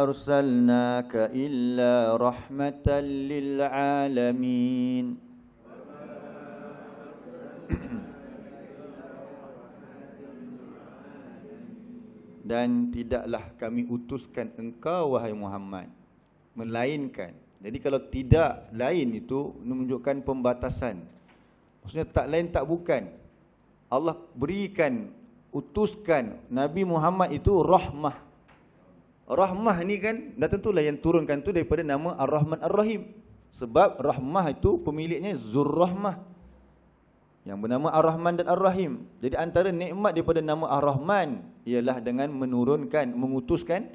أرسلناك إلا رحمة للعالمين. Dan tidaklah kami utuskan engkau wahai Muhammad, melainkan. Jadi kalau tidak lain itu menunjukkan pembatasan. Maksudnya tak lain tak bukan. Allah berikan, utuskan Nabi Muhammad itu rahmah. Rahmah ni kan, dah tentulah yang turunkan tu daripada nama Ar-Rahman Ar-Rahim. Sebab rahmah itu pemiliknya Zur-Rahmah, yang bernama Ar-Rahman dan Ar-Rahim. Jadi antara nikmat daripada nama Ar-Rahman ialah dengan menurunkan, mengutuskan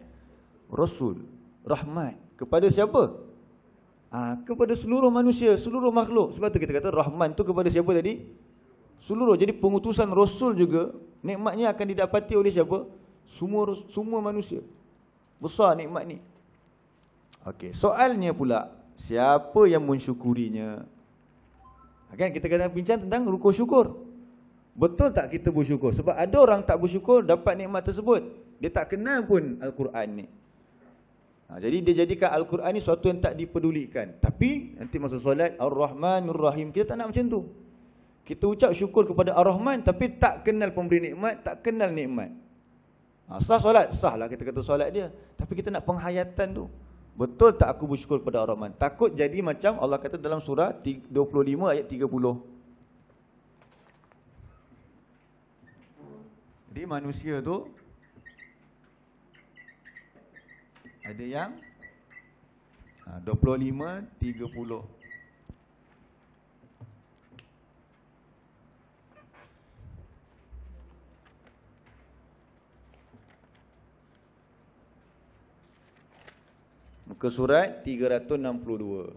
Rasul. Rahmat. Kepada siapa? Kepada seluruh manusia, seluruh makhluk. Sebab tu kita kata Rahman tu kepada siapa tadi? Seluruh. Jadi pengutusan Rasul juga, nikmatnya akan didapati oleh siapa? Semua manusia. Besar nikmat ni. Okey, soalnya pula, siapa yang mensyukurinya? Kan kita kena bincang tentang rukun syukur. Betul tak kita bersyukur? Sebab ada orang tak bersyukur dapat nikmat tersebut. Dia tak kenal pun Al-Quran ni. Jadi dia jadikan Al-Quran ni suatu yang tak dipedulikan. Tapi nanti masa solat, Ar-Rahmanur Rahim, kita tak nak macam tu. Kita ucap syukur kepada Ar-Rahman tapi tak kenal pemberi nikmat, tak kenal nikmat. Sah solat? Sah lah kita kata solat dia. Tapi kita nak penghayatan tu. Betul tak aku bersyukur kepada Ar-Rahman? Takut jadi macam Allah kata dalam surah 25 ayat 30. Jadi manusia tu ada yang 25, 30. Muka surat 362.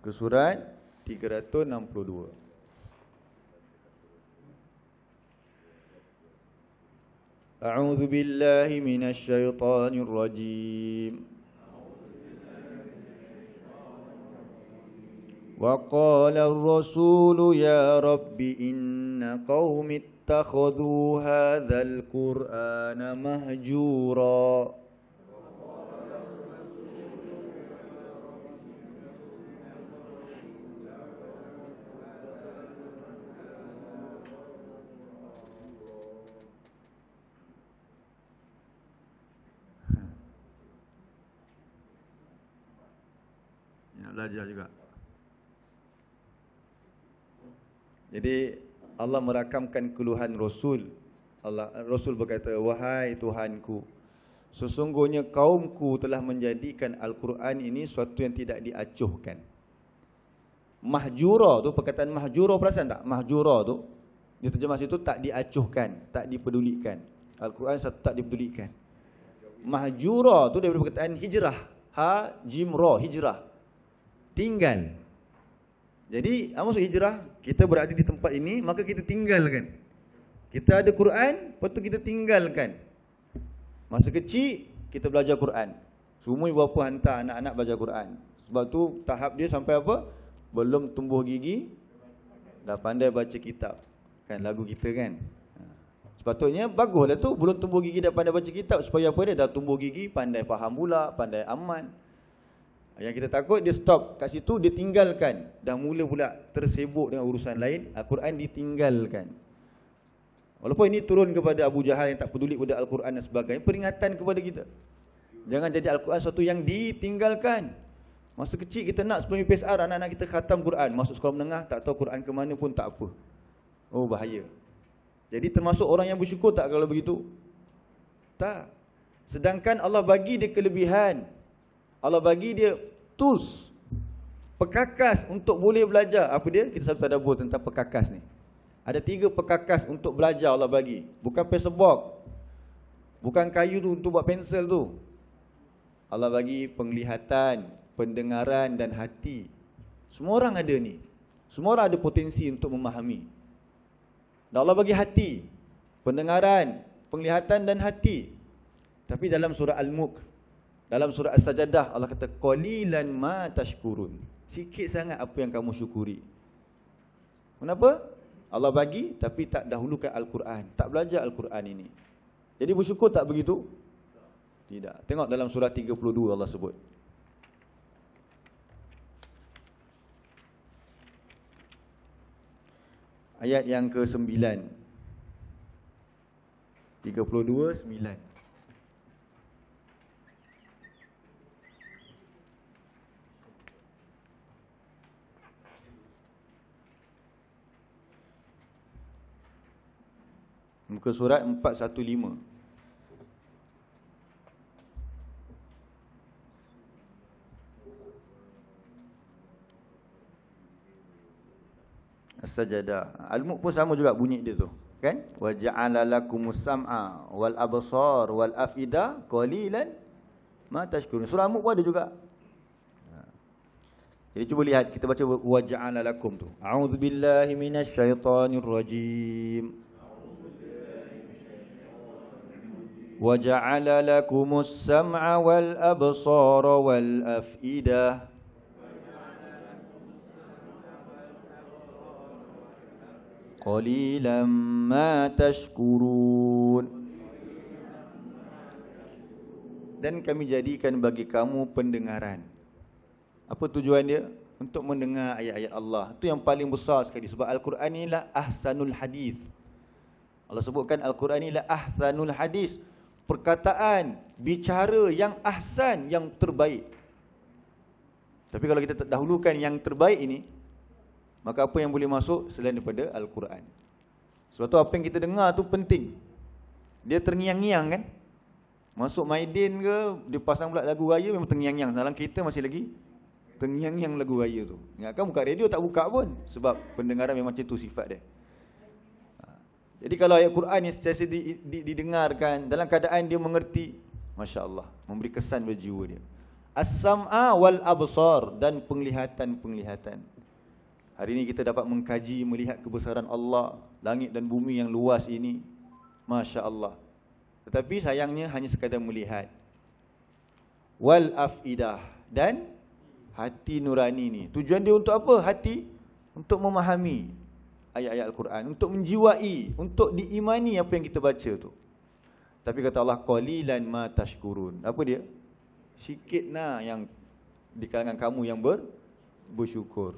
Muka surat 362. A'udzu billahi minasy syaithanir rajim. Wa qala ar-rasulu ya rabbi inna qaumi ittakhadhu hadzal qur'ana mahjura. Belajar juga. Jadi Allah merakamkan keluhan Rasul. Rasul berkata, wahai Tuhanku, sesungguhnya kaumku telah menjadikan Al-Quran ini suatu yang tidak diacuhkan. Mahjura tu, perkataan mahjura, perasan tak? Mahjura tu, dia terjemah situ tak diacuhkan, tak dipedulikan. Al-Quran satu tak dipedulikan. Mahjura tu daripada perkataan hijrah. Ha, jim, ra, hijrah. Tinggal. Jadi, maksud hijrah, kita berada di tempat ini, maka kita tinggalkan. Kita ada Quran, lepas tu kita tinggalkan. Masa kecil, kita belajar Quran. Semua ibu bapa hantar anak-anak belajar Quran. Sebab tu, tahap dia sampai apa? Belum tumbuh gigi, dah pandai baca kitab. Kan, lagu kita kan. Sepatutnya, baguslah tu, belum tumbuh gigi dah pandai baca kitab. Supaya apa dia? Dah tumbuh gigi, pandai faham pula, pandai aman. Yang kita takut dia stop kat situ, dia tinggalkan. Dah mula pula tersibuk dengan urusan lain, Al-Quran ditinggalkan. Walaupun ini turun kepada Abu Jahal yang tak peduli pada Al-Quran dan sebagainya, peringatan kepada kita. Jangan jadi Al-Quran sesuatu yang ditinggalkan. Masa kecil kita nak sebelum PSR anak-anak kita khatam Quran, masuk sekolah menengah tak tahu Quran ke mana pun tak apa. Oh, bahaya. Jadi termasuk orang yang bersyukur tak kalau begitu? Tak. Sedangkan Allah bagi dia kelebihan. Allah bagi dia tools, pekakas untuk boleh belajar. Apa dia? Kita selalu tadabbur tentang pekakas ni. Ada 3 pekakas untuk belajar Allah bagi. Bukan pencil box, bukan kayu tu untuk buat pensel tu. Allah bagi penglihatan, pendengaran dan hati. Semua orang ada ni. Semua orang ada potensi untuk memahami. Dan Allah bagi hati. pendengaran, penglihatan dan hati. Tapi dalam surah Al-Mulk, dalam surah As-Sajdah, Allah kata qalilan ma tashkurun. Sikit sangat apa yang kamu syukuri. Kenapa? Allah bagi tapi tak dahulukan Al-Quran, tak belajar Al-Quran ini. Jadi bersyukur tak begitu? Tidak. Tengok dalam surah 32 Allah sebut. Ayat yang ke-9. 32:9. Muka surat 415. As-Sajdah. Al-Mulk pun sama juga bunyi dia tu, kan? Wa ja'ala lakumus sam'a wal absar wal afida qalilan ma tashkurun. Surah Al-Mulk pun ada juga. Jadi cuba lihat, kita baca wa ja'ala lakum tu. A'udzubillahi minasyaitonir rajim. Wa ja'ala lakumus sam'a wal absara wal afida qalilan ma tashkurun. Dan kami jadikan bagi kamu pendengaran. Apa tujuan dia? Untuk mendengar ayat-ayat Allah. Itu yang paling besar sekali. Sebab Al-Quran inilah ahsanul hadis. Allah sebutkan Al-Quran inilah ahsanul hadis. Perkataan, bicara yang ahsan, yang terbaik. Tapi kalau kita dahulukan yang terbaik ini, maka apa yang boleh masuk selain daripada Al-Quran. Sebab tu apa yang kita dengar tu penting. Dia terngiang-ngiang kan. Masuk Maidin ke, dia pasang pula lagu raya memang terngiang-ngiang. Dalam kereta masih lagi terngiang-ngiang lagu raya tu. Ingatkan buka radio tak buka pun. Sebab pendengaran memang macam tu sifat dia. Jadi kalau ayat Quran yang sentiasa didengarkan dalam keadaan dia mengerti, Masya Allah, memberi kesan pada jiwa dia. As-sam'a wal absar, dan penglihatan-penglihatan. Hari ini kita dapat mengkaji, melihat kebesaran Allah, langit dan bumi yang luas ini. Masya Allah. Tetapi sayangnya hanya sekadar melihat. Wal afidah, dan hati nurani ni. Tujuan dia untuk apa? Hati untuk memahami ayat-ayat Al-Quran, untuk menjiwai, untuk diimani apa yang kita baca tu. Tapi kata Allah, qalilan ma tashkurun. Apa dia? Sikit nah yang di kalangan kamu yang bersyukur.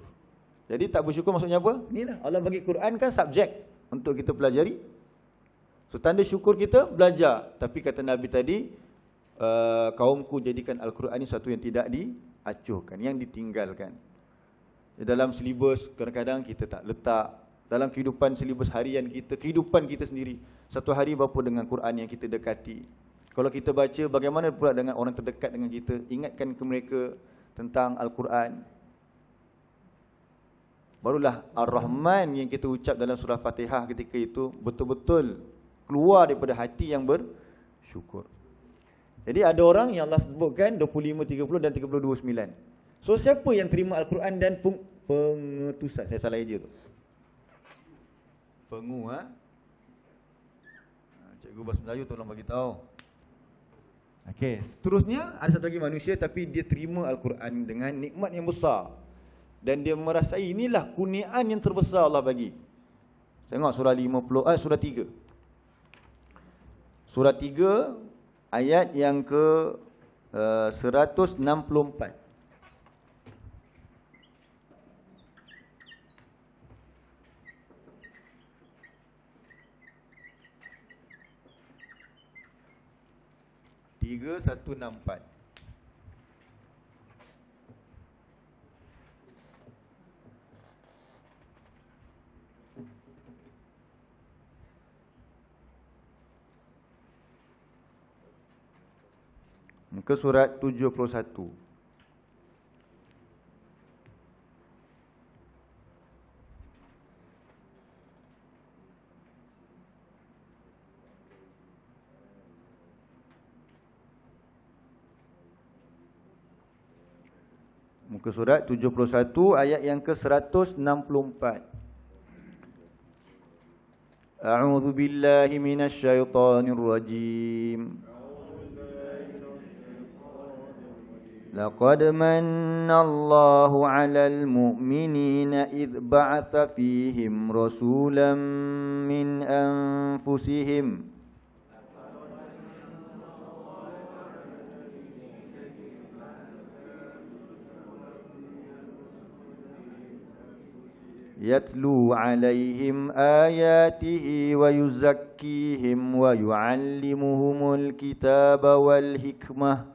Jadi tak bersyukur maksudnya apa? Inilah Allah bagi Quran kan subjek untuk kita pelajari. So tanda syukur kita belajar. Tapi kata Nabi tadi, kaumku jadikan Al-Quran ini satu yang tidak diacuhkan, yang ditinggalkan. Dalam silibus kadang-kadang kita tak letak. Dalam kehidupan silibus harian kita, kehidupan kita sendiri, satu hari berapa dengan Quran yang kita dekati. Kalau kita baca, bagaimana pula dengan orang terdekat dengan kita? Ingatkan ke mereka tentang Al-Quran. Barulah Ar-Rahman yang kita ucap dalam surah Fatihah ketika itu betul-betul keluar daripada hati yang bersyukur. Jadi ada orang yang Allah sebutkan 25, 30 dan 32:9. So siapa yang terima Al-Quran dan pengetusan? Saya salah dia tu. Cikgu bahasa Melayu tolong bagi tahu. Okey, seterusnya ada satu lagi manusia tapi dia terima Al-Quran dengan nikmat yang besar. Dan dia merasai inilah kurniaan yang terbesar Allah bagi. Tengok surah surah 3. Surah 3 ayat yang ke 164. Tiga, 164. Muka surat 71. Muka surat 71 ayat yang ke 164. A'udzu billahi minasy syaithanir rajim. Laqad manna Allahu 'alal mu'minina idh ba'atha fihim rasulan min anfusihim yatlu 'alaihim ayatihi wa yuzakkihim wa yu'allimuhumul kitaba wal hikmah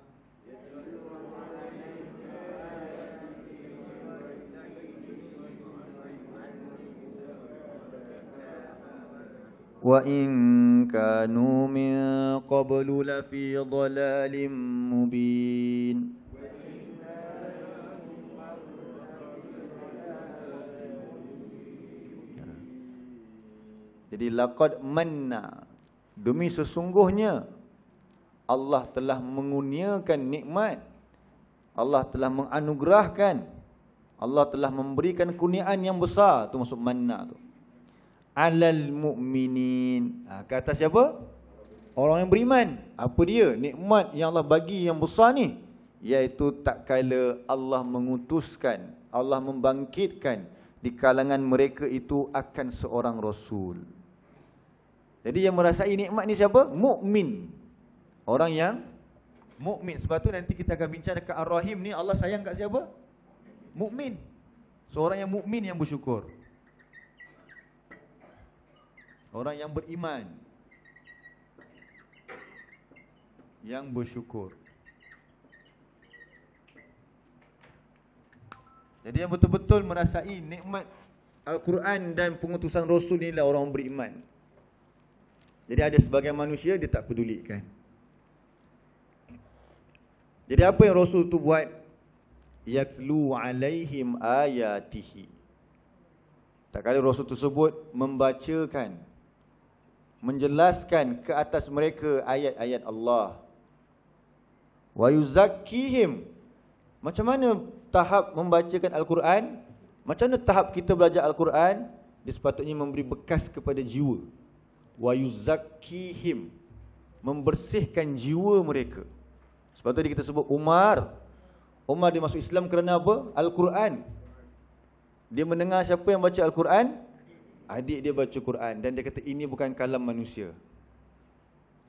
wa in kanu min qablu lafi dhalalin mubin. Jadi laqad manna, demi sesungguhnya Allah telah mengurniakan nikmat, Allah telah menganugerahkan, Allah telah memberikan kurniaan yang besar, tu maksud manna tu. Alal mu'minin, ke atas siapa? Orang yang beriman. Apa dia nikmat yang Allah bagi yang besar ni? Iaitu tak kala Allah mengutuskan, Allah membangkitkan di kalangan mereka itu akan seorang rasul. Jadi yang merasai nikmat ni siapa? Mukmin. Orang yang mukmin. Sebab tu nanti kita akan bincang dekat Ar-Rahim ni, Allah sayang kat siapa? Mukmin. Seorang yang mukmin yang bersyukur. Orang yang beriman, yang bersyukur. Jadi yang betul-betul merasai nikmat Al-Quran dan pengutusan Rasul inilah orang beriman. Jadi ada sebagian manusia dia tak pedulikan. Jadi apa yang Rasul tu buat? Yatlu alaihim ayatihi. Tak kala Rasul tersebut membacakan, menjelaskan ke atas mereka ayat-ayat Allah. Wa yuzakkihim. Macam mana tahap membacakan Al-Quran? Macam mana tahap kita belajar Al-Quran? Dia sepatutnya memberi bekas kepada jiwa. Wa yuzakkihim, membersihkan jiwa mereka. Sebab tu kita sebut Umar dia masuk Islam kerana apa? Al-Quran. Dia mendengar siapa yang baca Al-Quran? Adik dia baca Quran. Dan dia kata ini bukan kalam manusia.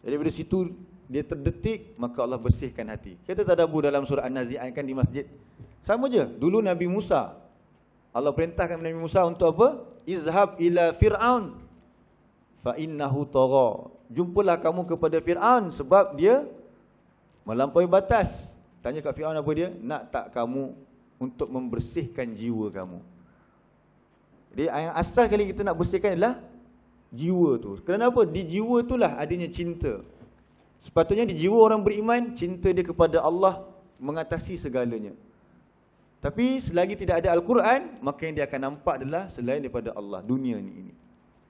Jadi dari situ dia terdetik, maka Allah bersihkan hati. Kita tadabbur dalam surah An-Nazi'at kan di masjid. Sama je. Dulu Nabi Musa, Allah perintahkan Nabi Musa untuk apa? Izhab ila Fir'aun fa innahu tagha. Jumpalah kamu kepada Fir'aun sebab dia melampaui batas. Tanya kat Fir'aun apa dia? Nak tak kamu untuk membersihkan jiwa kamu? Jadi yang asal kali kita nak bersihkan adalah jiwa tu. Kenapa? Di jiwa itulah adanya cinta. Sepatutnya di jiwa orang beriman, cinta dia kepada Allah mengatasi segalanya. Tapi selagi tidak ada Al-Quran, maka yang dia akan nampak adalah selain daripada Allah, dunia ni.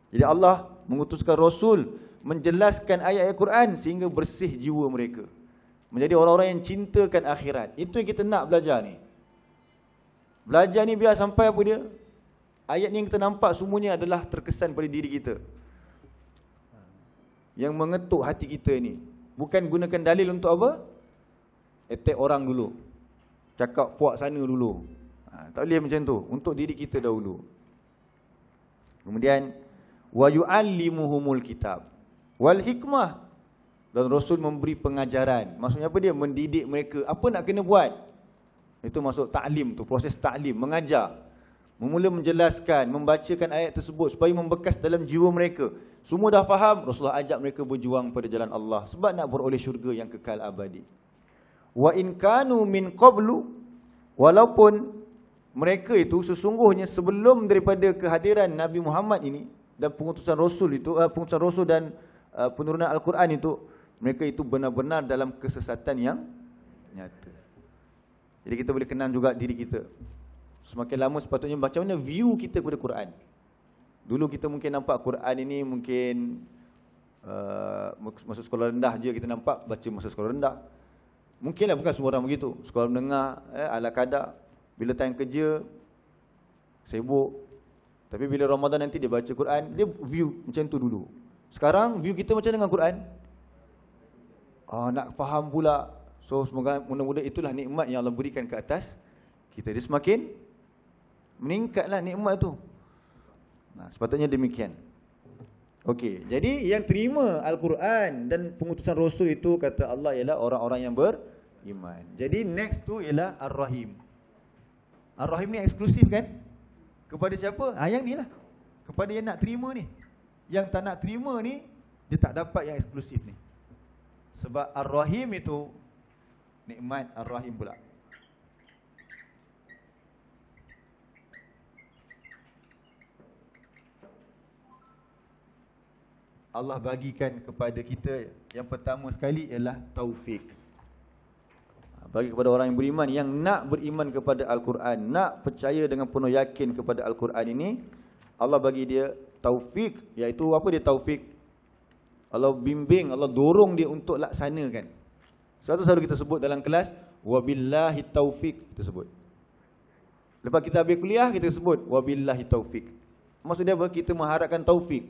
Jadi Allah mengutuskan Rasul menjelaskan ayat-ayat Quran sehingga bersih jiwa mereka. Menjadi orang-orang yang cintakan akhirat. Itu yang kita nak belajar ni. Belajar ni biar sampai apa dia? Ayat ni yang kita nampak semuanya adalah terkesan pada diri kita. Yang mengetuk hati kita ni. Bukan gunakan dalil untuk apa? Attack orang dulu. Cakap puak sana dulu. Tak boleh macam tu. Untuk diri kita dahulu. Kemudian wa yu'allimuhumul kitab wal hikmah. Dan Rasul memberi pengajaran. Maksudnya apa dia? Mendidik mereka. Apa nak kena buat? Itu masuk ta'lim tu. Proses ta'lim. Mengajar. Memula menjelaskan, membacakan ayat tersebut supaya membekas dalam jiwa mereka. Semua dah faham, Rasulullah ajak mereka berjuang pada jalan Allah sebab nak beroleh syurga yang kekal abadi. Wa in kanu min qablu, walaupun mereka itu sesungguhnya sebelum daripada kehadiran Nabi Muhammad ini dan pengutusan Rasul itu, pengutusan Rasul dan penurunan Al-Quran itu, mereka itu benar-benar dalam kesesatan yang nyata. Jadi kita boleh kenal juga diri kita. Semakin lama sepatutnya macam mana view kita kepada Quran. Dulu kita mungkin nampak Quran ini mungkin masa sekolah rendah je kita nampak, baca masa sekolah rendah. Mungkinlah bukan semua orang begitu. Sekolah menengah, ala kadar. Bila time kerja, sibuk. Tapi bila Ramadan nanti dia baca Quran, dia view macam tu dulu. Sekarang view kita macam dengan Quran. Nak faham pula. So semoga mudah-mudahan itulah nikmat yang Allah berikan ke atas kita. Dia semakin meningkatlah nikmat tu. Sepatutnya demikian. Okey, jadi yang terima Al-Quran dan pengutusan Rasul itu kata Allah ialah orang-orang yang beriman. Jadi next tu ialah Ar-Rahim. Ar-Rahim ni eksklusif kan? Kepada siapa? Yang ni lah. Kepada yang nak terima ni. Yang tak nak terima ni, dia tak dapat yang eksklusif ni. Sebab Ar-Rahim itu nikmat Ar-Rahim pula. Allah bagikan kepada kita yang pertama sekali ialah taufik. Bagi kepada orang yang beriman, yang nak beriman kepada Al-Quran, nak percaya dengan penuh yakin kepada Al-Quran ini, Allah bagi dia taufik. Iaitu apa dia taufik? Allah bimbing, Allah dorong dia untuk laksanakan. Sebab tu selalu kita sebut dalam kelas, wabillahi taufik, kita sebut. Lepas kita habis kuliah, kita sebut wabillahi taufik. Maksudnya apa? Kita mengharapkan taufik.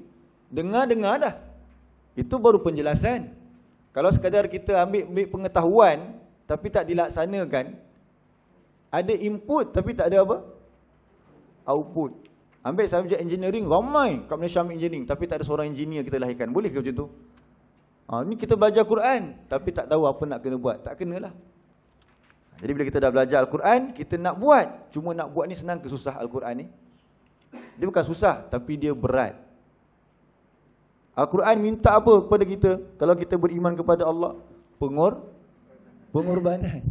Dengar-dengar dah. Itu baru penjelasan. Kalau sekadar kita ambil pengetahuan tapi tak dilaksanakan, ada input tapi tak ada apa? Output. Ambil subjek engineering, ramai kat Malaysia ambil engineering tapi tak ada seorang engineer kita lahirkan. Boleh ke macam tu? Ni kita belajar Quran tapi tak tahu apa nak kena buat. Tak kenalah. Jadi bila kita dah belajar Al-Quran, kita nak buat. Cuma nak buat ni senang ke susah Al-Quran ni? Dia bukan susah tapi dia berat. Al-Quran minta apa kepada kita kalau kita beriman kepada Allah? Pengorbanan.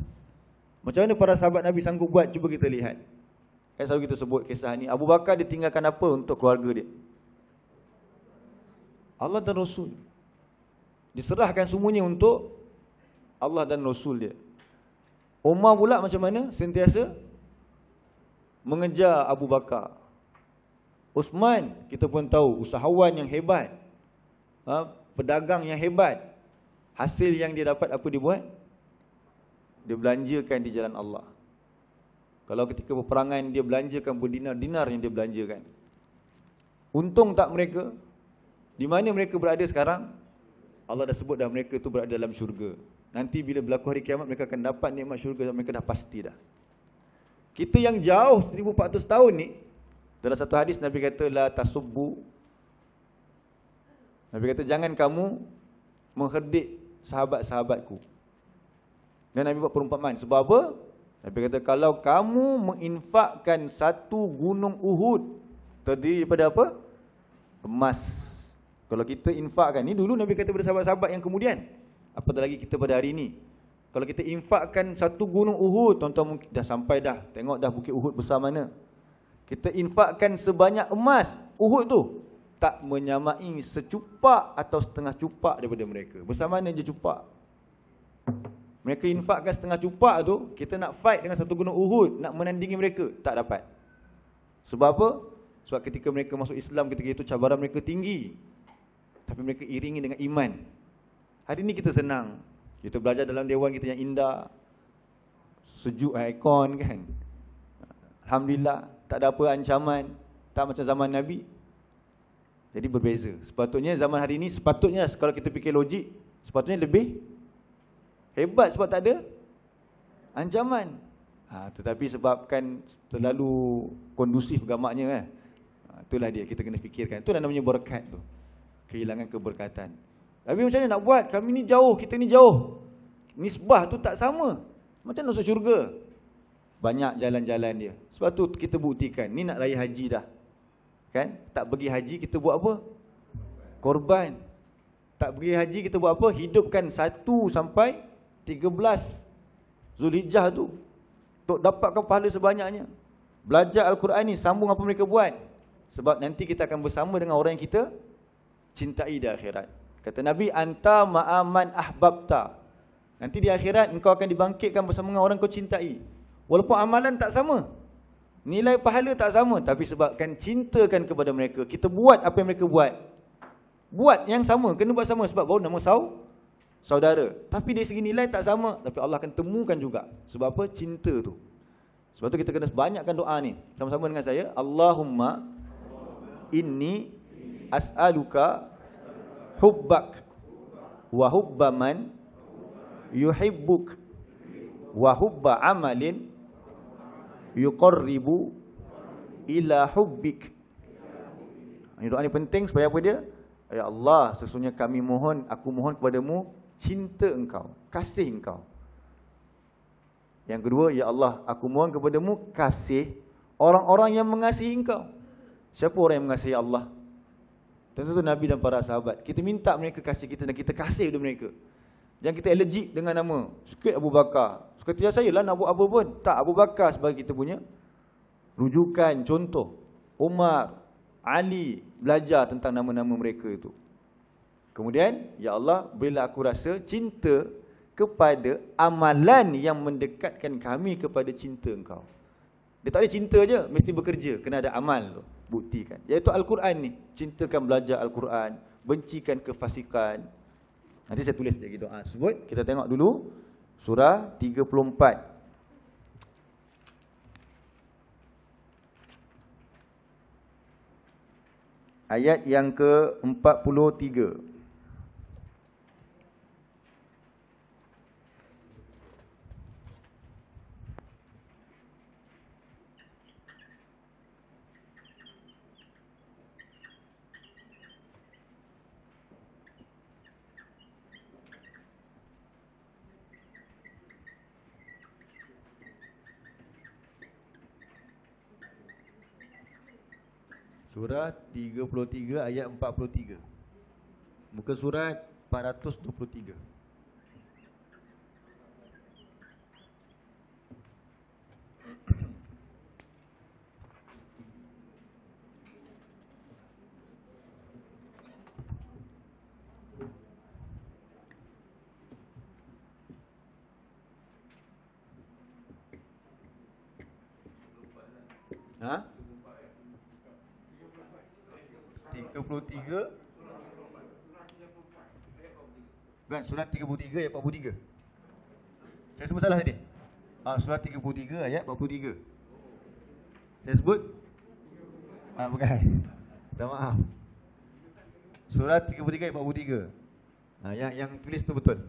Macam mana para sahabat Nabi sanggup buat? Cuba kita lihat. Kan selalu kita sebut kisah ni. Abu Bakar dia tinggalkan apa untuk keluarga dia? Allah dan Rasul. Diserahkan semuanya untuk Allah dan Rasul dia. Umar pula macam mana? Sentiasa mengejar Abu Bakar. Uthman, kita pun tahu, usahawan yang hebat. Pedagang yang hebat. Hasil yang dia dapat apa dia buat? Dia belanjakan di jalan Allah. Kalau ketika peperangan dia belanjakan berdinar-dinar yang dia belanjakan. Untung tak mereka? Di mana mereka berada sekarang? Allah dah sebut dah mereka tu berada dalam syurga. Nanti bila berlaku hari kiamat mereka akan dapat nikmat syurga, mereka dah pasti dah. Kita yang jauh 1400 tahun ni, dalam satu hadis Nabi kata la tasubbu. Nabi kata jangan kamu mengherdik sahabat-sahabatku. Dan Nabi buat perumpamaan. Sebab apa? Nabi kata kalau kamu menginfakkan satu gunung Uhud terdiri daripada apa? Emas. Kalau kita infakkan, ni dulu Nabi kata kepada sahabat-sahabat yang kemudian. Apatah lagi kita pada hari ini. Kalau kita infakkan satu gunung Uhud, tuan-tuan mungkin dah sampai dah. Tengok dah bukit Uhud besar mana. Kita infakkan sebanyak emas Uhud tu, tak menyamai secupak atau setengah cupak daripada mereka. Besar mana je cupak. Mereka infakkan setengah cupak tu, kita nak fight dengan satu gunung Uhud, nak menandingi mereka, tak dapat. Sebab apa? Sebab ketika mereka masuk Islam, ketika itu cabaran mereka tinggi. Tapi mereka iringi dengan iman. Hari ini kita senang. Kita belajar dalam dewan kita yang indah. Sejuk aircon kan. Alhamdulillah, tak ada apa ancaman. Tak macam zaman Nabi. Jadi berbeza. Sepatutnya zaman hari ini, sepatutnya kalau kita fikir logik, sepatutnya lebih hebat sebab tak ada ancaman. Tetapi sebabkan terlalu kondusif gamaknya itulah dia, kita kena fikirkan. Itulah namanya berkat tu. Kehilangan keberkatan. Tapi macam mana nak buat? Kami ni jauh, kita ni jauh. Nisbah tu tak sama. Macam nak masuk syurga? Banyak jalan-jalan dia. Sebab tu kita buktikan. Ni nak raya haji dah. Kan? Tak pergi haji kita buat apa? Korban. Tak pergi haji kita buat apa? Hidupkan 1 sampai 13 Zulhijjah tu. Untuk dapatkan pahala sebanyaknya. Belajar Al-Quran ni, sambung apa mereka buat. Sebab nanti kita akan bersama dengan orang yang kita cintai di akhirat. Kata Nabi, anta ma'aman ahbabta. Nanti di akhirat engkau akan dibangkitkan bersama dengan orang kau cintai. Walaupun amalan tak sama, nilai pahala tak sama, tapi sebabkan cintakan kepada mereka, kita buat apa yang mereka buat. Buat yang sama, kena buat sama sebab baru nama saudara. Tapi dari segi nilai tak sama, tapi Allah akan temukan juga. Sebab apa? Cinta tu. Sebab tu kita kena banyakkan doa ni. Sama-sama dengan saya, Allahumma inni as'aluka hubbak wa hubba man yuhibbuk wa hubba amalin yuqarribu ila hubbik. Ini doa ni penting supaya apa dia? Ya Allah, sesungguhnya aku mohon kepadamu cinta engkau, kasih engkau. Yang kedua, ya Allah, aku mohon kepadamu kasih orang-orang yang mengasihi engkau. Siapa orang yang mengasihi Allah? Tentu Nabi dan para sahabat. Kita minta mereka kasih kita dan kita kasih kepada mereka. Jangan kita allergic dengan nama. Sikit Abu Bakar. Seketika saya lah nak buat apa pun. Tak, Abu Bakar sebagai kita punya rujukan, contoh. Umar, Ali, belajar tentang nama-nama mereka itu. Kemudian, ya Allah, berilah aku rasa cinta kepada amalan yang mendekatkan kami kepada cinta engkau. Dia tak boleh cinta je, mesti bekerja. Kena ada amal tu, buktikan. Iaitu Al-Quran ni. Cintakan belajar Al-Quran, bencikan kefasikan. Nanti saya tulis lagi doa tersebut. Kita tengok dulu surah 34. Ayat yang ke-43. Surah 33 ayat 43. Muka surat 423. Ha? 33. Bukan, surat 33 ayat 43. Saya sebut salah tadi. Surat 33 ayat 43. Saya sebut? Bukan. Minta maaf. Surat 33 ayat 43. Yang tulis tu betul.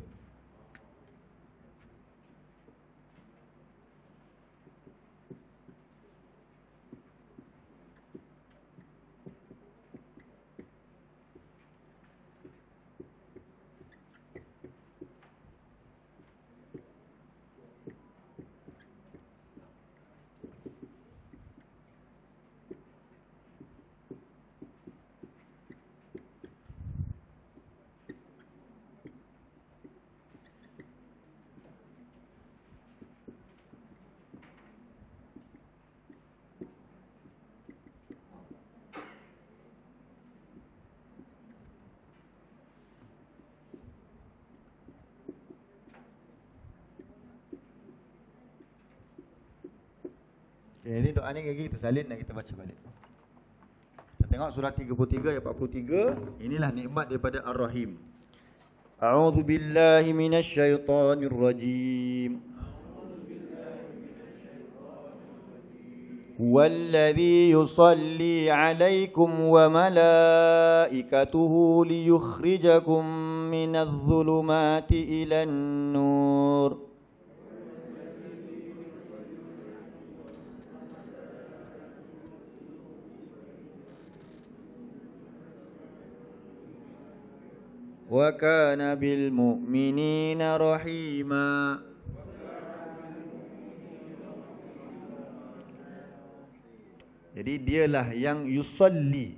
Jadi doa ni lagi kita salin dan kita baca balik. Kita tengok surah 33 ayat 43. Inilah nikmat daripada Ar-Rahim. A'udzu billahi minasy syaithanir rajim. Huwallazi yusalli 'alaikum wa malaikatuhu liyukhrijakum minadh dhulumati ilan nur. Wa kana bil mu'minina rahima. Jadi dialah yang yusalli.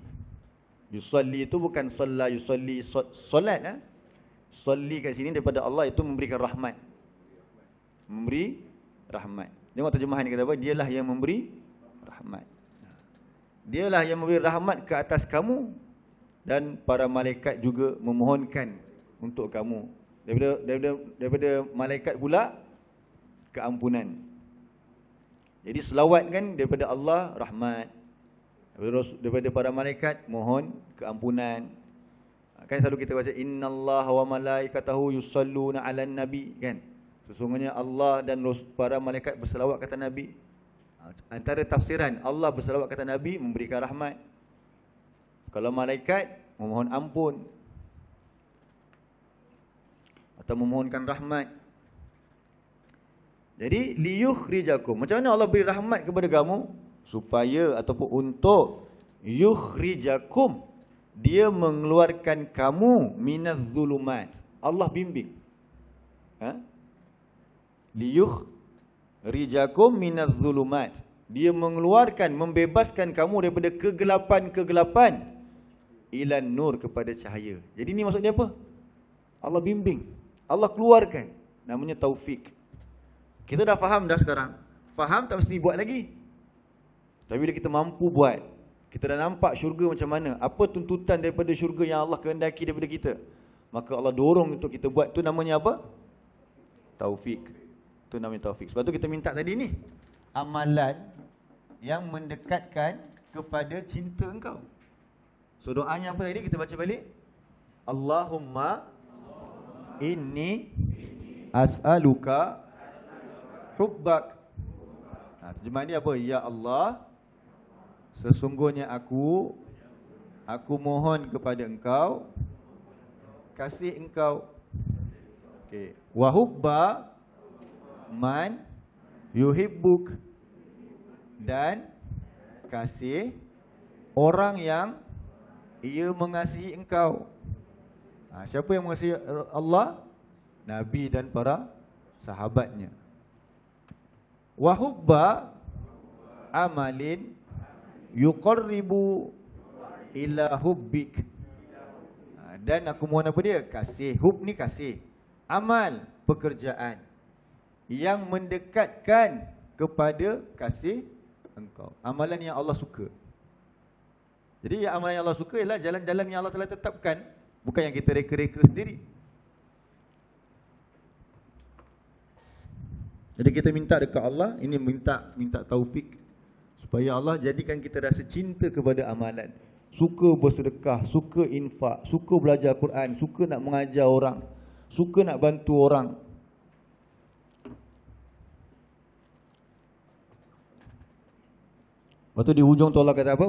Yusalli itu bukan salla yusalli solat. Salli kat sini daripada Allah itu memberikan rahmat. Memberi rahmat. Tengok terjemahan ni kata apa? Dialah yang memberi rahmat. Dialah yang memberi rahmat ke atas kamu. Dan para malaikat juga memohonkan untuk kamu. Daripada malaikat pula keampunan. Jadi selawat kan daripada Allah rahmat. Daripada para malaikat mohon keampunan. Kan selalu kita baca innallaha wa malaikatahu yusalluna 'alan nabi kan. Sesungguhnya Allah dan para malaikat berselawat kata Nabi. Antara tafsiran Allah berselawat kata Nabi memberikan rahmat. Kalau malaikat memohon ampun atau memohonkan rahmat. Jadi liyukhrijakum. Macam mana Allah beri rahmat kepada kamu? Supaya ataupun untuk yukhrijakum, dia mengeluarkan kamu minaz zulumat. Allah bimbing. Liyukhrijakum minaz zulumat. Dia mengeluarkan, membebaskan kamu daripada kegelapan-kegelapan ilan nur, kepada cahaya. Jadi ni maksudnya apa? Allah bimbing, Allah keluarkan. Namanya taufik. Kita dah faham dah sekarang. Faham tak mesti buat lagi. Tapi bila kita mampu buat, kita dah nampak syurga macam mana, apa tuntutan daripada syurga yang Allah kehendaki daripada kita, maka Allah dorong untuk kita buat. Tu namanya apa? Taufik. Tu namanya taufik. Sebab tu kita minta tadi ni, amalan yang mendekatkan kepada cinta engkau. So doanya apa tadi? Kita baca balik. Allahumma inni as'aluka hubbak. Terjemahan dia apa? Ya Allah, sesungguhnya aku mohon kepada engkau kasih engkau. Okey. Wa hubba man yuhibbuk, dan kasih orang yang ia mengasihi engkau. Siapa yang mengasihi Allah? Nabi dan para sahabatnya. Wa hubba amalin yuqarribu ila hubbik. Dan aku mohon apa dia? Kasih. Hub ni kasih. Amal, pekerjaan yang mendekatkan kepada kasih engkau. Amalan yang Allah suka. Jadi amalan yang Allah suka ialah jalan-jalan yang Allah telah tetapkan, bukan yang kita reka-reka sendiri. Jadi kita minta dekat Allah, ini minta taufik supaya Allah jadikan kita rasa cinta kepada amalan. Suka bersedekah, suka infak, suka belajar Quran, suka nak mengajar orang, suka nak bantu orang. Lepas tu di hujung tu Allah kata apa?